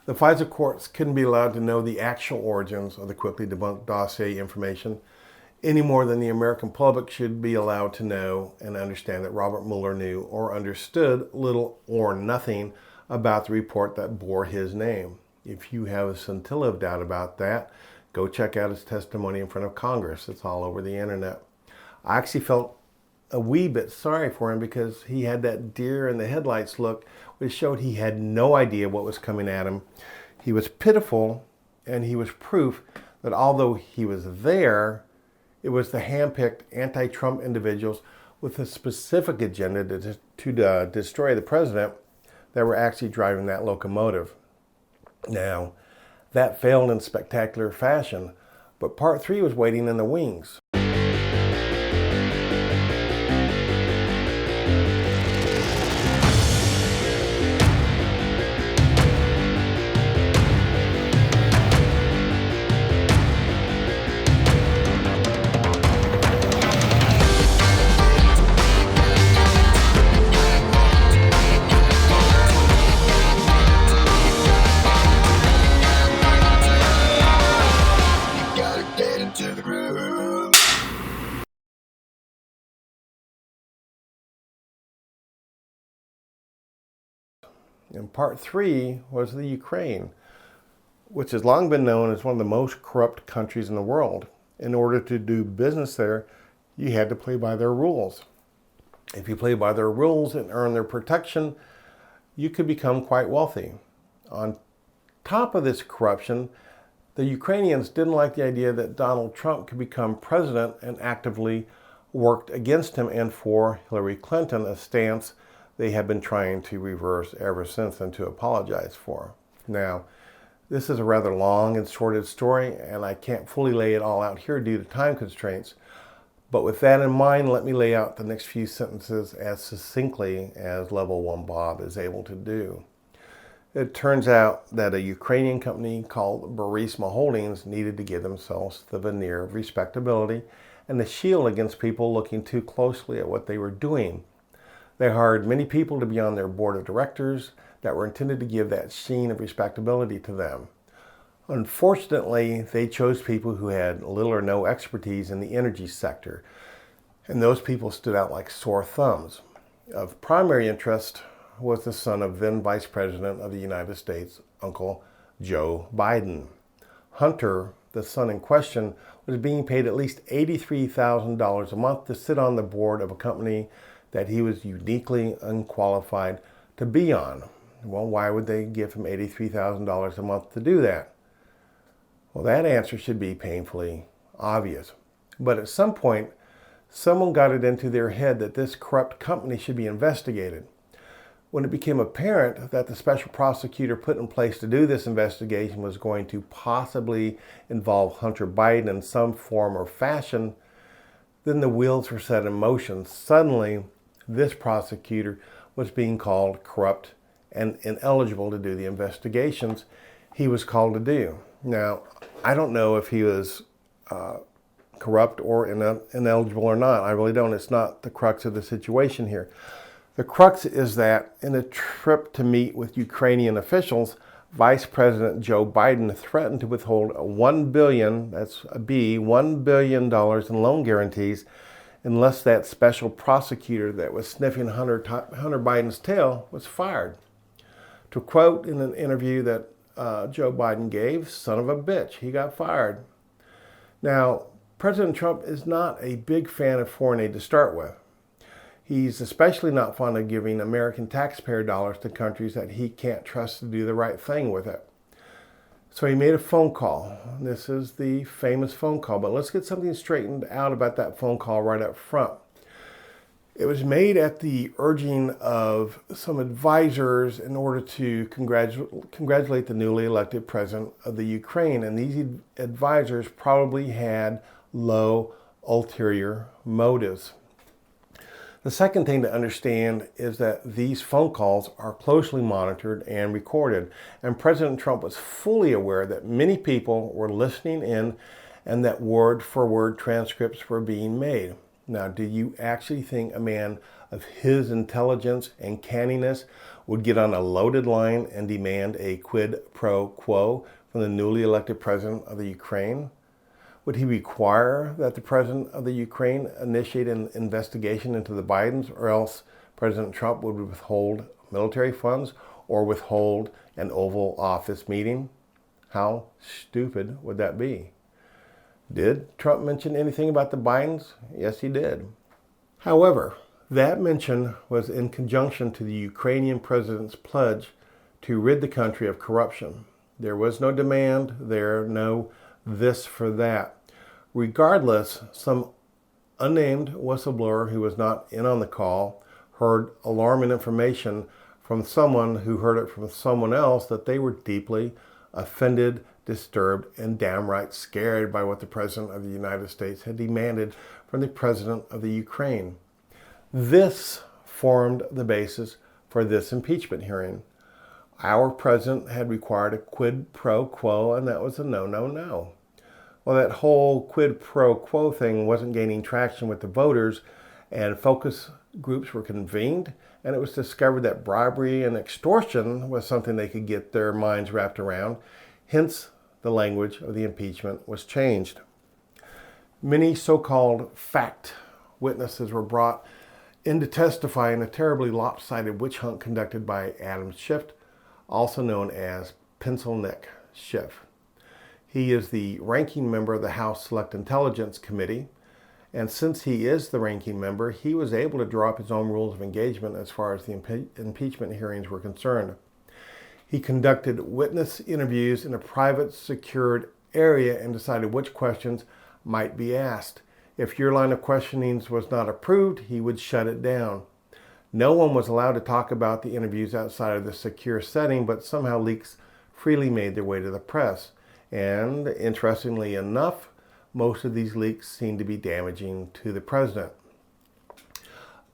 The FISA courts couldn't be allowed to know the actual origins of the quickly debunked dossier information any more than the American public should be allowed to know and understand that Robert Mueller knew or understood little or nothing about the report that bore his name. If you have a scintilla of doubt about that, go check out his testimony in front of Congress. It's all over the internet. I actually felt a wee bit sorry for him because he had that deer in the headlights look, which showed he had no idea what was coming at him. He was pitiful, and he was proof that although he was there, it was the hand-picked anti-Trump individuals with a specific agenda to destroy the president that were actually driving that locomotive. Now, that failed in spectacular fashion, but part 3 was waiting in the wings. And part 3 was the Ukraine, which has long been known as one of the most corrupt countries in the world. In order to do business there, you had to play by their rules. If you play by their rules and earn their protection, you could become quite wealthy. On top of this corruption, the Ukrainians didn't like the idea that Donald Trump could become president and actively worked against him and for Hillary Clinton, a stance they have been trying to reverse ever since and to apologize for. Now, this is a rather long and sordid story, and I can't fully lay it all out here due to time constraints. But with that in mind, let me lay out the next few sentences as succinctly as Level 1 Bob is able to do. It turns out that a Ukrainian company called Burisma Holdings needed to give themselves the veneer of respectability and a shield against people looking too closely at what they were doing. They hired many people to be on their board of directors that were intended to give that sheen of respectability to them. Unfortunately, they chose people who had little or no expertise in the energy sector, and those people stood out like sore thumbs. Of primary interest was the son of then Vice President of the United States, Uncle Joe Biden. Hunter, the son in question, was being paid at least $83,000 a month to sit on the board of a company that he was uniquely unqualified to be on. Well, why would they give him $83,000 a month to do that? Well, that answer should be painfully obvious. But at some point, someone got it into their head that this corrupt company should be investigated. When it became apparent that the special prosecutor put in place to do this investigation was going to possibly involve Hunter Biden in some form or fashion, then the wheels were set in motion. Suddenly, this prosecutor was being called corrupt and ineligible to do the investigations he was called to do. Now, I don't know if he was corrupt or ineligible or not. I really don't. It's not the crux of the situation here. The crux is that in a trip to meet with Ukrainian officials, Vice President Joe Biden threatened to withhold $1 billion, that's a B, $1 billion in loan guarantees unless that special prosecutor that was sniffing Hunter Biden's tail was fired. To quote in an interview that Joe Biden gave, son of a bitch, he got fired. Now, President Trump is not a big fan of foreign aid to start with. He's especially not fond of giving American taxpayer dollars to countries that he can't trust to do the right thing with it. So he made a phone call. This is the famous phone call, but let's get something straightened out about that phone call right up front. It was made at the urging of some advisors in order to congratulate the newly elected president of the Ukraine, and these advisors probably had low ulterior motives. The second thing to understand is that these phone calls are closely monitored and recorded, and President Trump was fully aware that many people were listening in and that word-for-word transcripts were being made. Now, do you actually think a man of his intelligence and canniness would get on a loaded line and demand a quid pro quo from the newly elected president of the Ukraine? Would he require that the president of the Ukraine initiate an investigation into the Bidens, or else President Trump would withhold military funds or withhold an Oval Office meeting? How stupid would that be? Did Trump mention anything about the Bidens? Yes, he did. However, that mention was in conjunction to the Ukrainian president's pledge to rid the country of corruption. There was no demand there, no this for that. Regardless, some unnamed whistleblower who was not in on the call heard alarming information from someone who heard it from someone else that they were deeply offended, disturbed, and downright scared by what the President of the United States had demanded from the President of the Ukraine. This formed the basis for this impeachment hearing. Our president had required a quid pro quo, and that was a no. Well, that whole quid pro quo thing wasn't gaining traction with the voters, and focus groups were convened, and it was discovered that bribery and extortion was something they could get their minds wrapped around. Hence, the language of the impeachment was changed. Many so-called fact witnesses were brought in to testify in a terribly lopsided witch hunt conducted by Adam Schiff, also known as Pencil Neck Schiff. He is the ranking member of the House Select Intelligence Committee, and since he is the ranking member, he was able to draw up his own rules of engagement as far as the impeachment hearings were concerned. He conducted witness interviews in a private, secured area and decided which questions might be asked. If your line of questioning was not approved, he would shut it down. No one was allowed to talk about the interviews outside of the secure setting, but somehow leaks freely made their way to the press. And interestingly enough, most of these leaks seemed to be damaging to the president.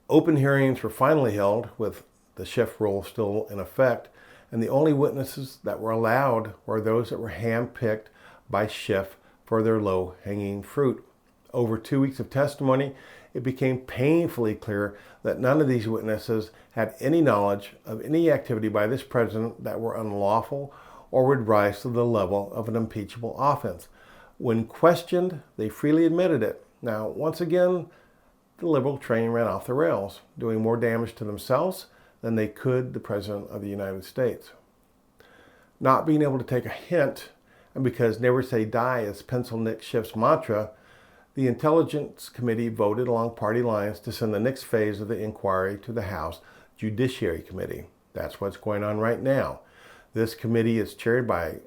Open hearings were finally held with the Schiff rule still in effect, and the only witnesses that were allowed were those that were handpicked by Schiff for their low-hanging fruit. Over 2 weeks of testimony, it became painfully clear that none of these witnesses had any knowledge of any activity by this president that were unlawful or would rise to the level of an impeachable offense. When questioned, they freely admitted it. Now, once again, the liberal train ran off the rails, doing more damage to themselves than they could the President of the United States. Not being able to take a hint, and because never say die is Pencil Neck Schiff's mantra, the Intelligence Committee voted along party lines to send the next phase of the inquiry to the House Judiciary Committee. That's what's going on right now. This committee is chaired by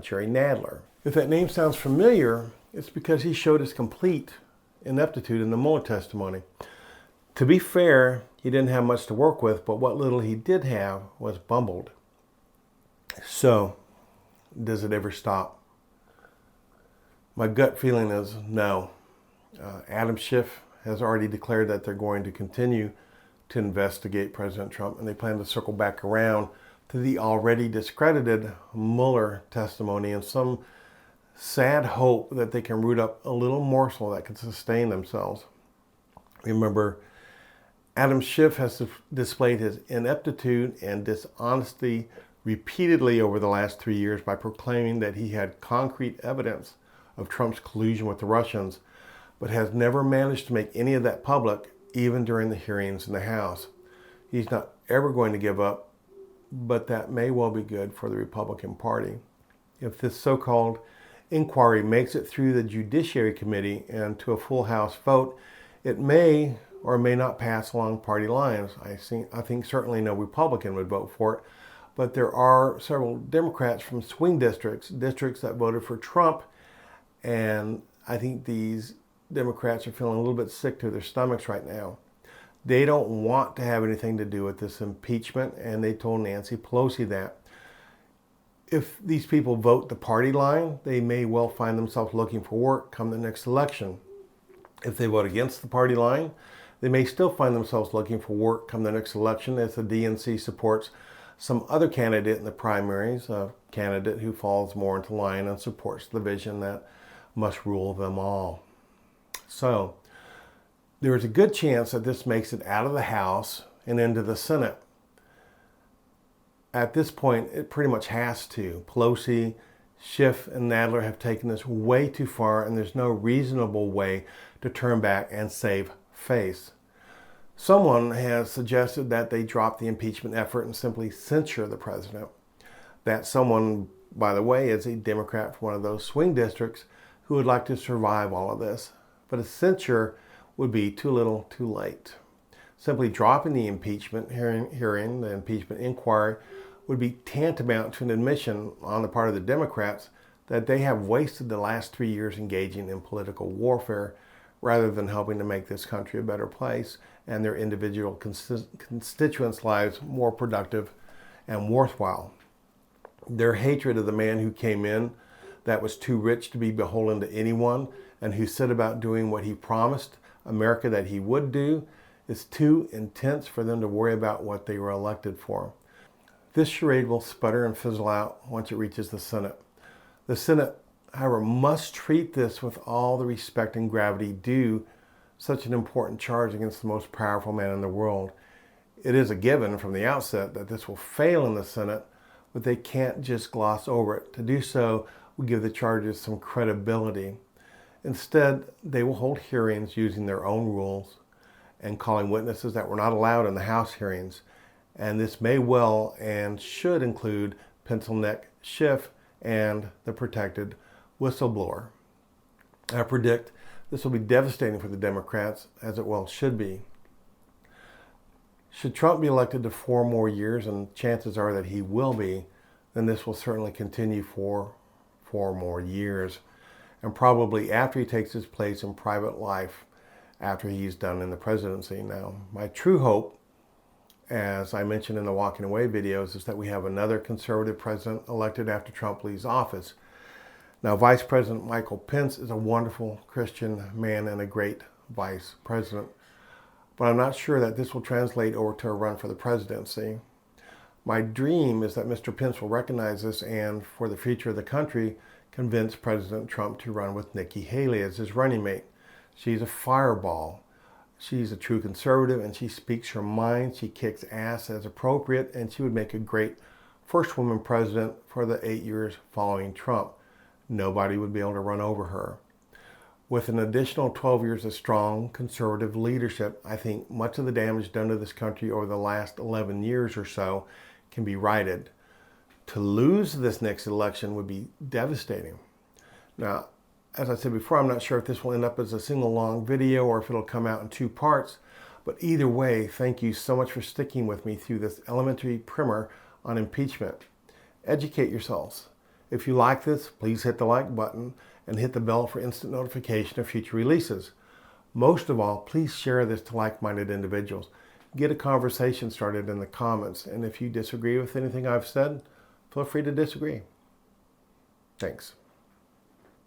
Jerry Nadler. If that name sounds familiar, it's because he showed his complete ineptitude in the Mueller testimony. To be fair, he didn't have much to work with, but what little he did have was bumbled. So, does it ever stop? My gut feeling is no. Adam Schiff has already declared that they're going to continue to investigate President Trump, and they plan to circle back around to the already discredited Mueller testimony in some sad hope that they can root up a little morsel that can sustain themselves. Remember, Adam Schiff has displayed his ineptitude and dishonesty repeatedly over the last 3 years by proclaiming that he had concrete evidence of Trump's collusion with the Russians, but has never managed to make any of that public, even during the hearings in the House. He's not ever going to give up, but that may well be good for the Republican Party. If this so-called inquiry makes it through the Judiciary Committee and to a full House vote, it may or may not pass along party lines. I think certainly no Republican would vote for it, but there are several Democrats from swing districts that voted for Trump, and I think these Democrats are feeling a little bit sick to their stomachs right now. They don't want to have anything to do with this impeachment, and they told Nancy Pelosi that. If these people vote the party line, they may well find themselves looking for work come the next election. If they vote against the party line, they may still find themselves looking for work come the next election if the DNC supports some other candidate in the primaries, a candidate who falls more into line and supports the vision that must rule them all. So, there is a good chance that this makes it out of the House and into the Senate. At this point, it pretty much has to. Pelosi, Schiff, and Nadler have taken this way too far, and there's no reasonable way to turn back and save face. Someone has suggested that they drop the impeachment effort and simply censure the president. That someone, by the way, is a Democrat from one of those swing districts who would like to survive all of this. But a censure would be too little, too late. Simply dropping the impeachment hearing, the impeachment inquiry, would be tantamount to an admission on the part of the Democrats that they have wasted the last 3 years engaging in political warfare rather than helping to make this country a better place and their individual constituents' lives more productive and worthwhile. Their hatred of the man who came in that was too rich to be beholden to anyone and who set about doing what he promised America that he would do is too intense for them to worry about what they were elected for. This charade will sputter and fizzle out once it reaches the Senate. The Senate, however, must treat this with all the respect and gravity due such an important charge against the most powerful man in the world. It is a given from the outset that this will fail in the Senate, but they can't just gloss over it. To do so will give the charges some credibility. Instead, they will hold hearings using their own rules and calling witnesses that were not allowed in the House hearings. And this may well and should include pencil neck Schiff and the protected whistleblower. I predict this will be devastating for the Democrats, as it well should be. Should Trump be elected to 4 more years, and chances are that he will be, then this will certainly continue for 4 more years, and probably after he takes his place in private life, after he's done in the presidency. Now, my true hope, as I mentioned in the Walking Away videos, is that we have another conservative president elected after Trump leaves office. Now, Vice President Michael Pence is a wonderful Christian man and a great vice president, but I'm not sure that this will translate over to a run for the presidency. My dream is that Mr. Pence will recognize this and, for the future of the country, convince President Trump to run with Nikki Haley as his running mate. She's a fireball. She's a true conservative, and she speaks her mind. She kicks ass as appropriate, and she would make a great first woman president for the 8 years following Trump. Nobody would be able to run over her. With an additional 12 years of strong conservative leadership, I think much of the damage done to this country over the last 11 years or so can be righted. To lose this next election would be devastating. Now, as I said before, I'm not sure if this will end up as a single long video or if it'll come out in 2 parts. But either way, thank you so much for sticking with me through this elementary primer on impeachment. Educate yourselves. If you like this, please hit the like button and hit the bell for instant notification of future releases. Most of all, please share this to like-minded individuals. Get a conversation started in the comments. And if you disagree with anything I've said, feel free to disagree. Thanks.